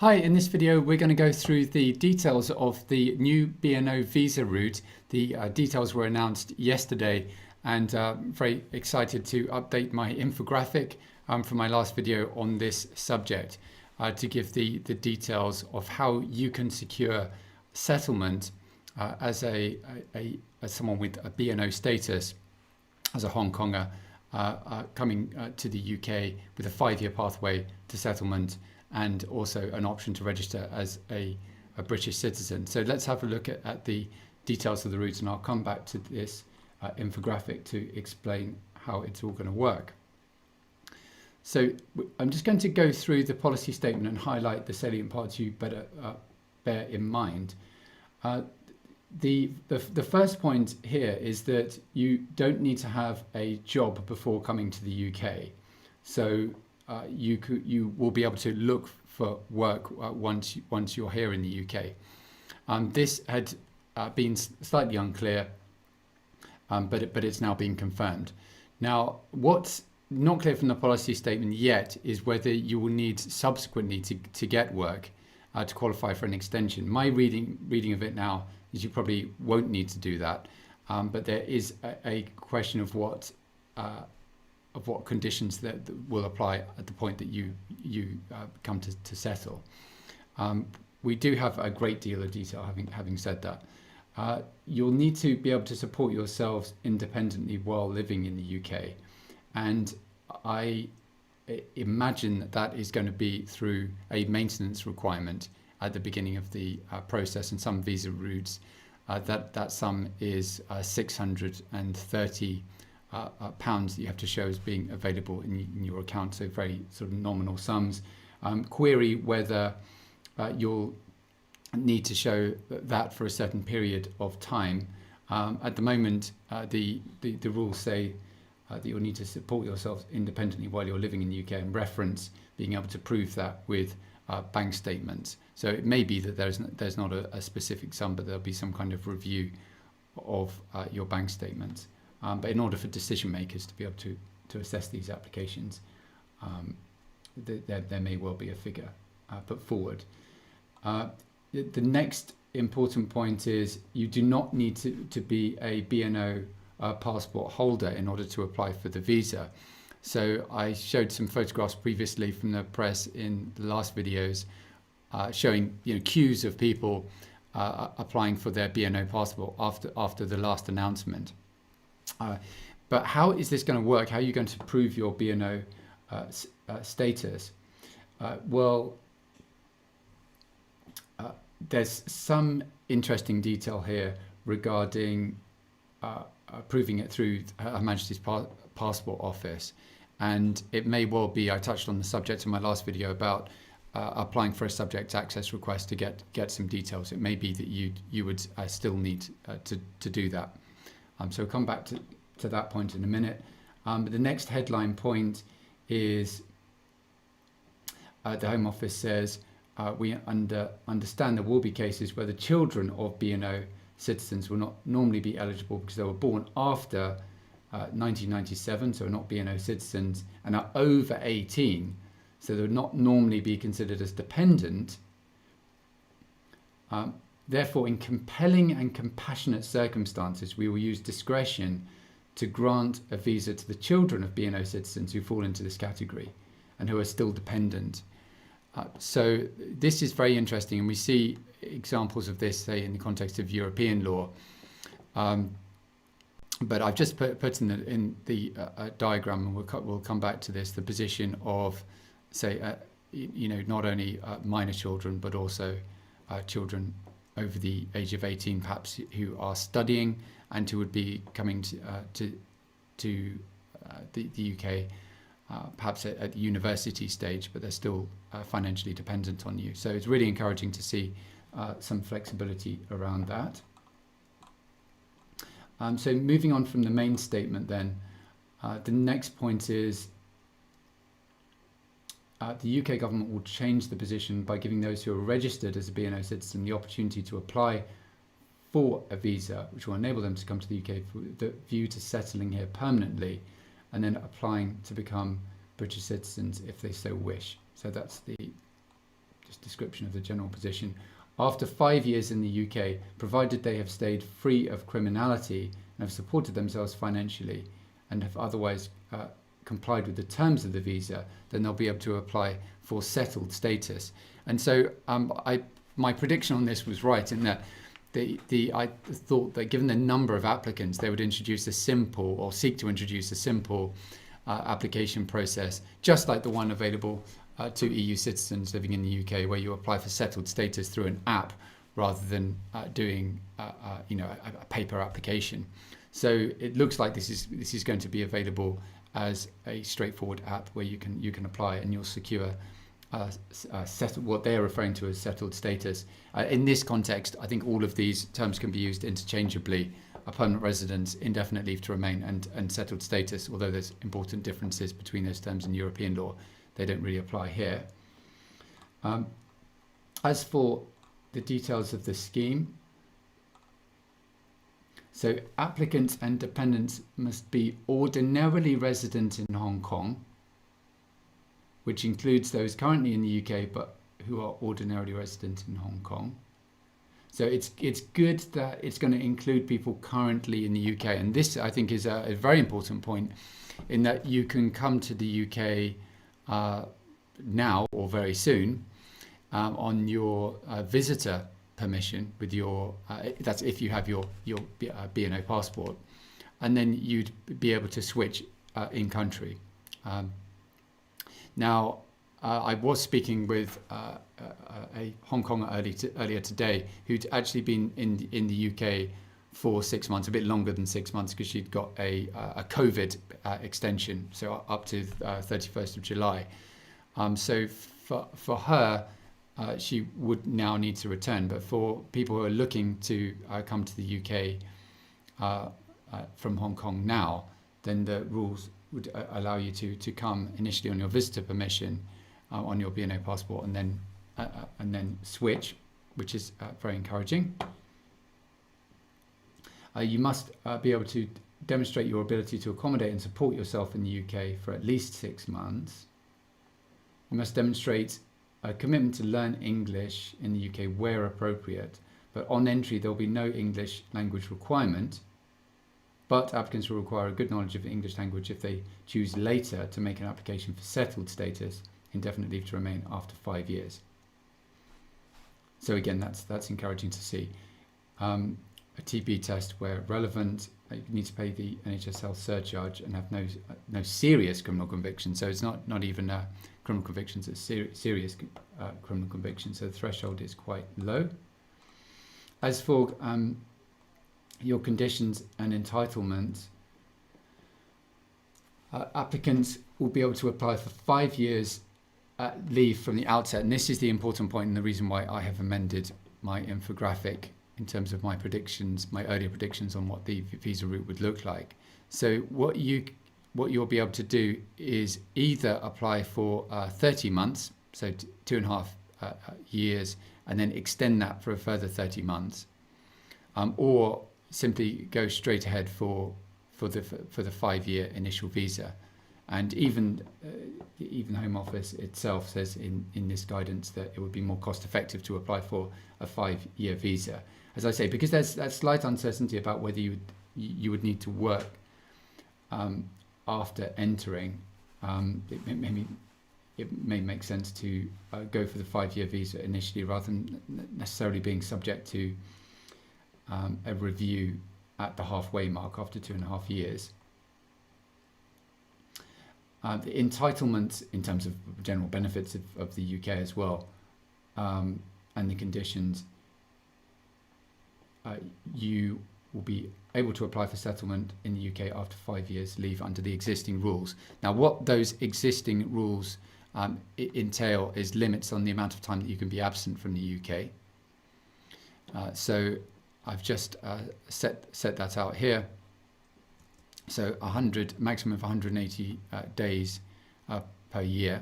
Hi, in this video we're going to go through the details of the new BNO visa route. The details were announced yesterday, and very excited to update my infographic from my last video on this subject to give the details of how you can secure settlement as someone with a BNO status, as a Hong Konger coming to the UK with a 5-year pathway to settlement, and also an option to register as a British citizen. So let's have a look at the details of the route, and I'll come back to this infographic to explain how it's all going to work. So I'm just going to go through the policy statement and highlight the salient parts you better bear in mind. The first point here is that you don't need to have a job before coming to the UK. So you will be able to look for work once you're here in the UK. This had been slightly unclear, but it's now been confirmed. Now, what's not clear from the policy statement yet is whether you will need subsequently to get work to qualify for an extension. My reading of it now is you probably won't need to do that, but there is a question of what conditions that will apply at the point that you come to settle. We do have a great deal of detail. Having said that, you'll need to be able to support yourselves independently while living in the UK, and I imagine that is going to be through a maintenance requirement at the beginning of the process. And some visa routes, that sum is 630 pounds that you have to show as being available in your account, so very sort of nominal sums. Query whether you'll need to show that for a certain period of time. At the moment, the rules say that you'll need to support yourselves independently while you're living in the UK, and reference being able to prove that with bank statements. So it may be that there's not a specific sum, but there'll be some kind of review of your bank statements. But in order for decision makers to be able to assess these applications, there may well be a figure put forward. The next important point is you do not need to be a BNO passport holder in order to apply for the visa. So I showed some photographs previously from the press in the last videos showing queues of people applying for their BNO passport after the last announcement. But how is this going to work? How are you going to prove your BNO status? There's some interesting detail here regarding proving it through Her Majesty's Passport Office, and it may well be, I touched on the subject in my last video about applying for a subject access request to get some details. It may be that you would still need to do that. So we'll come back to that point in a minute. But the next headline point is the Home Office says, we understand there will be cases where the children of BNO citizens will not normally be eligible because they were born after 1997, so are not BNO citizens, and are over 18, so they would not normally be considered as dependent. Therefore, in compelling and compassionate circumstances, we will use discretion to grant a visa to the children of BNO citizens who fall into this category and who are still dependent. So this is very interesting, and we see examples of this, say, in the context of European law. But I've just put in the diagram, and we'll come back to this, the position of, say, not only minor children, but also children over the age of 18, perhaps, who are studying and who would be coming to the UK, perhaps at university stage, but they're still financially dependent on you. So it's really encouraging to see some flexibility around that. So moving on from the main statement then, the next point is the UK government will change the position by giving those who are registered as a BNO citizen the opportunity to apply for a visa, which will enable them to come to the UK with the view to settling here permanently and then applying to become British citizens if they so wish. So that's the just description of the general position. After 5 years in the UK, provided they have stayed free of criminality and have supported themselves financially and have otherwise complied with the terms of the visa, then they'll be able to apply for settled status. And so my prediction on this was right in that I thought that given the number of applicants, they would introduce a simple, or seek to introduce a simple application process, just like the one available to EU citizens living in the UK, where you apply for settled status through an app rather than doing a paper application. So it looks like this is going to be available as a straightforward app where you can apply and you'll secure what they are referring to as settled status. In this context, I think all of these terms can be used interchangeably: a permanent residence, indefinite leave to remain, and settled status. Although there's important differences between those terms in European law, they don't really apply here. As for the details of the scheme, so applicants and dependents must be ordinarily resident in Hong Kong, which includes those currently in the UK but who are ordinarily resident in Hong Kong. So it's good that it's going to include people currently in the UK, and this I think is a very important point, in that you can come to the UK now or very soon on your visitor permission with your that's if you have your BNO passport, and then you'd be able to switch in country. Now, I was speaking with a Hong Konger earlier today who'd actually been in the UK for 6 months, a bit longer than 6 months, because she'd got a COVID extension, so up to 31st of July. So for her, she would now need to return. But for people who are looking to come to the UK from Hong Kong now, then the rules would allow you to come initially on your visitor permission on your BNO passport, and then switch, which is very encouraging. You must be able to demonstrate your ability to accommodate and support yourself in the UK for at least 6 months. You must demonstrate a commitment to learn English in the UK where appropriate, but on entry there will be no English language requirement. But applicants will require a good knowledge of the English language if they choose later to make an application for settled status, indefinite leave to remain, after 5 years. So again, that's encouraging to see. A TB test where relevant, you need to pay the NHS health surcharge and have no serious criminal convictions. So it's not even criminal convictions, it's serious criminal convictions. So the threshold is quite low. As for your conditions and entitlements, applicants will be able to apply for 5 years leave from the outset, and this is the important point and the reason why I have amended my infographic in terms of my predictions, my earlier predictions on what the visa route would look like. So what you'll be able to do is either apply for 30 months, so 2.5 years, and then extend that for a further 30 months, or simply go straight ahead for the 5-year initial visa. And even the Home Office itself says in this guidance that it would be more cost effective to apply for a 5-year visa. As I say, because there's that slight uncertainty about whether you would need to work after entering, it may make sense to go for the 5-year visa initially, rather than necessarily being subject to a review at the halfway mark after 2.5 years. The entitlements in terms of general benefits of the UK as well, and the conditions, you will be able to apply for settlement in the UK after 5 years leave under the existing rules. Now, what those existing rules entail is limits on the amount of time that you can be absent from the UK. So I've just set that out here. So maximum of 180 days per year,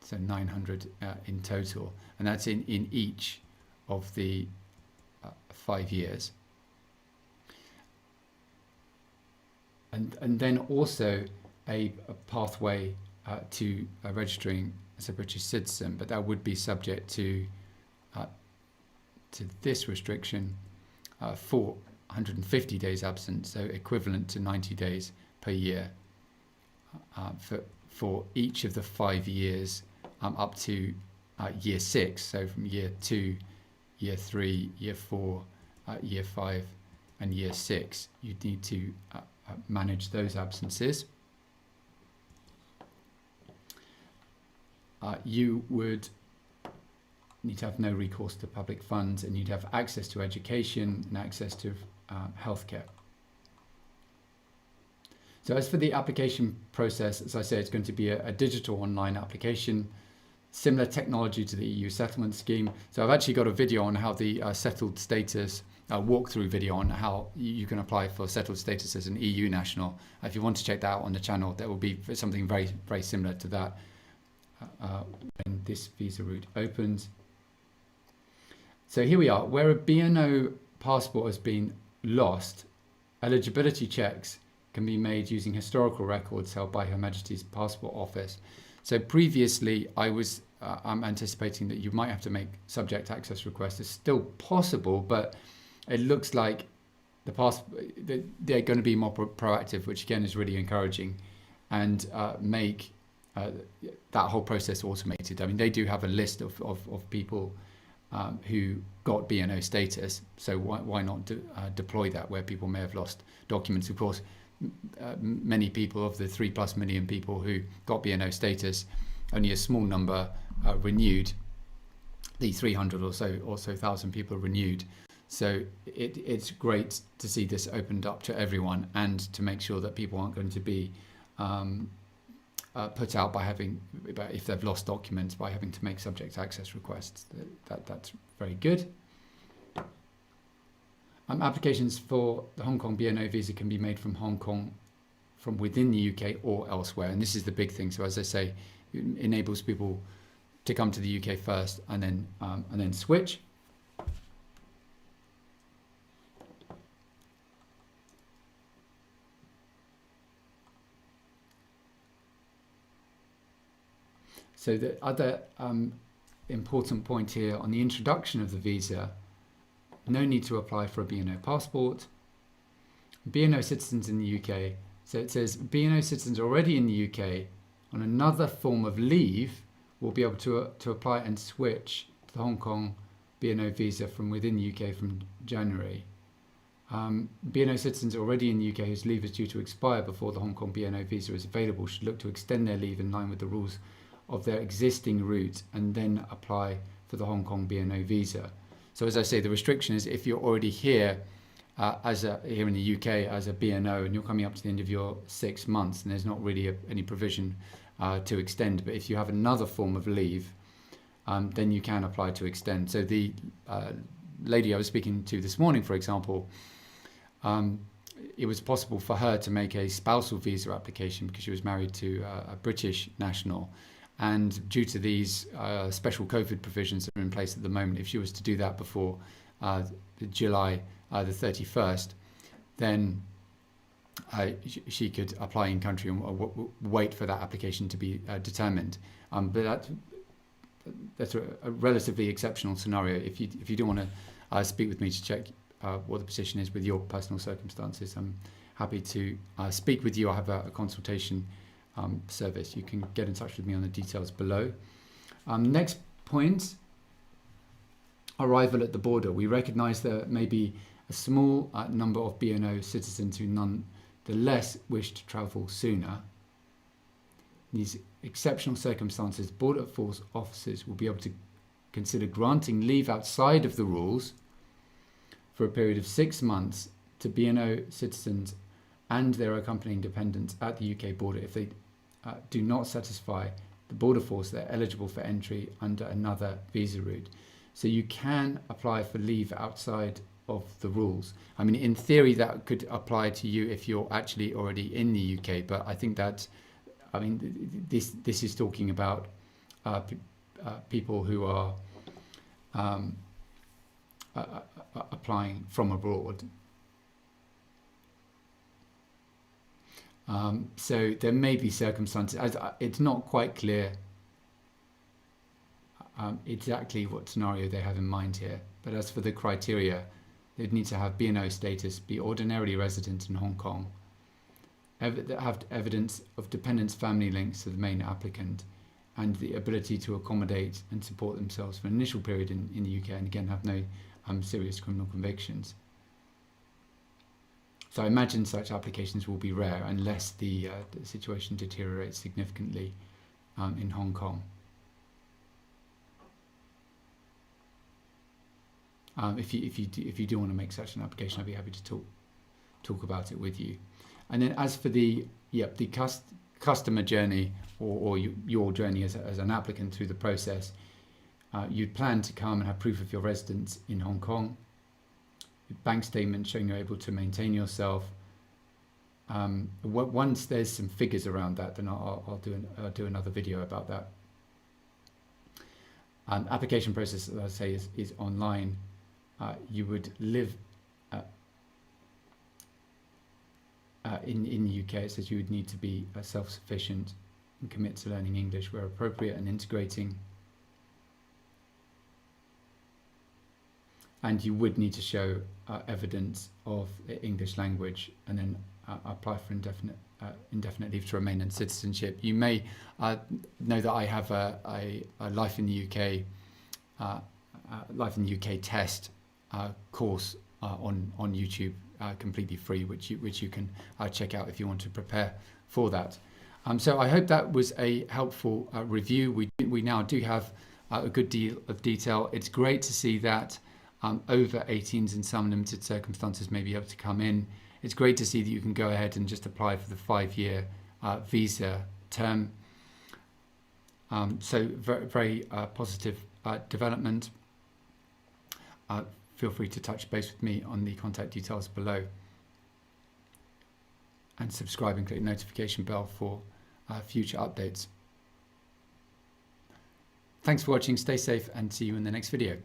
so 900 in total, and that's in each of the 5 years. And then also a pathway to registering as a British citizen, but that would be subject to this restriction, 450 days absent, so equivalent to 90 days per year for each of the 5 years up to year 6. So from year 2, year 3, year 4, year 5, and year 6, you'd need to manage those absences. You would need to have no recourse to public funds, and you'd have access to education and access to healthcare. So as for the application process, as I say, it's going to be a digital online application, similar technology to the EU settlement scheme. So I've actually got a video on how the settled status, walkthrough video on how you can apply for settled status as an EU national. If you want to check that out on the channel, there will be something very, very similar to that when this visa route opens. So here we are, where a BNO passport has been lost, eligibility checks can be made using historical records held by Her Majesty's Passport Office. So previously I'm anticipating that you might have to make subject access requests. It's still possible, but it looks like they're going to be more proactive, which again is really encouraging, and make that whole process automated. I mean, they do have a list of people who got BNO status, so why not deploy that where people may have lost documents? Of course, many people, of the 3+ million people who got BNO status, only a small number renewed. The 300 or so thousand people renewed. So it's great to see this opened up to everyone, and to make sure that people aren't going to be put out if they've lost documents by having to make subject access requests. That's very good. Applications for the Hong Kong BNO visa can be made from Hong Kong, from within the UK or elsewhere, and this is the big thing. So as I say, it enables people to come to the UK first and then switch. So the other important point here on the introduction of the visa, no need to apply for a BNO passport. BNO citizens in the UK, so it says BNO citizens already in the UK on another form of leave will be able to apply and switch to the Hong Kong BNO visa from within the UK from January. BNO citizens already in the UK whose leave is due to expire before the Hong Kong BNO visa is available should look to extend their leave in line with the rules of their existing route and then apply for the Hong Kong BNO visa. So as I say, the restriction is if you're already here here in the UK as a BNO and you're coming up to the end of your 6 months, and there's not really any provision to extend. But if you have another form of leave, then you can apply to extend. So the lady I was speaking to this morning, for example, it was possible for her to make a spousal visa application because she was married to a British national. And due to these special COVID provisions that are in place at the moment, if she was to do that before July the 31st, then she could apply in country and wait for that application to be determined. But that's a relatively exceptional scenario. If you do want to speak with me to check what the position is with your personal circumstances, I'm happy to speak with you. I have a consultation service. You can get in touch with me on the details below. Next point, arrival at the border. We recognise there may be a small number of BNO citizens who nonetheless wish to travel sooner. In these exceptional circumstances, border force officers will be able to consider granting leave outside of the rules for a period of 6 months to BNO citizens and their accompanying dependents at the UK border if they do not satisfy the border force. They're eligible for entry under another visa route. So you can apply for leave outside of the rules. I mean, in theory, that could apply to you if you're actually already in the UK, but I think that, I mean, this is talking about people who are applying from abroad. So there may be circumstances, it's not quite clear exactly what scenario they have in mind here. But as for the criteria, they'd need to have BNO status, be ordinarily resident in Hong Kong, have evidence of dependents' family links to the main applicant, and the ability to accommodate and support themselves for an initial period in the UK, and again have no serious criminal convictions. So I imagine such applications will be rare unless the situation deteriorates significantly in Hong Kong. If you do want to make such an application, I'd be happy to talk about it with you. And then as for the customer journey or your journey as an applicant through the process, you'd plan to come and have proof of your residence in Hong Kong, bank statement showing you're able to maintain yourself. Once there's some figures around that, then I'll do another video about that. Application process, as I say, is online. You would live in the UK. It says you would need to be self-sufficient and commit to learning English where appropriate and integrating. And you would need to show evidence of the English language, and then apply for indefinite leave to remain and citizenship. You may know that I have a Life in the UK test course on YouTube, completely free, which you can check out if you want to prepare for that. So I hope that was a helpful review. We now do have a good deal of detail. It's great to see that over 18s in some limited circumstances may be able to come in. It's great to see that you can go ahead and just apply for the 5-year visa term. So very positive development. Feel free to touch base with me on the contact details below. And subscribe and click the notification bell for future updates. Thanks for watching, stay safe, and see you in the next video.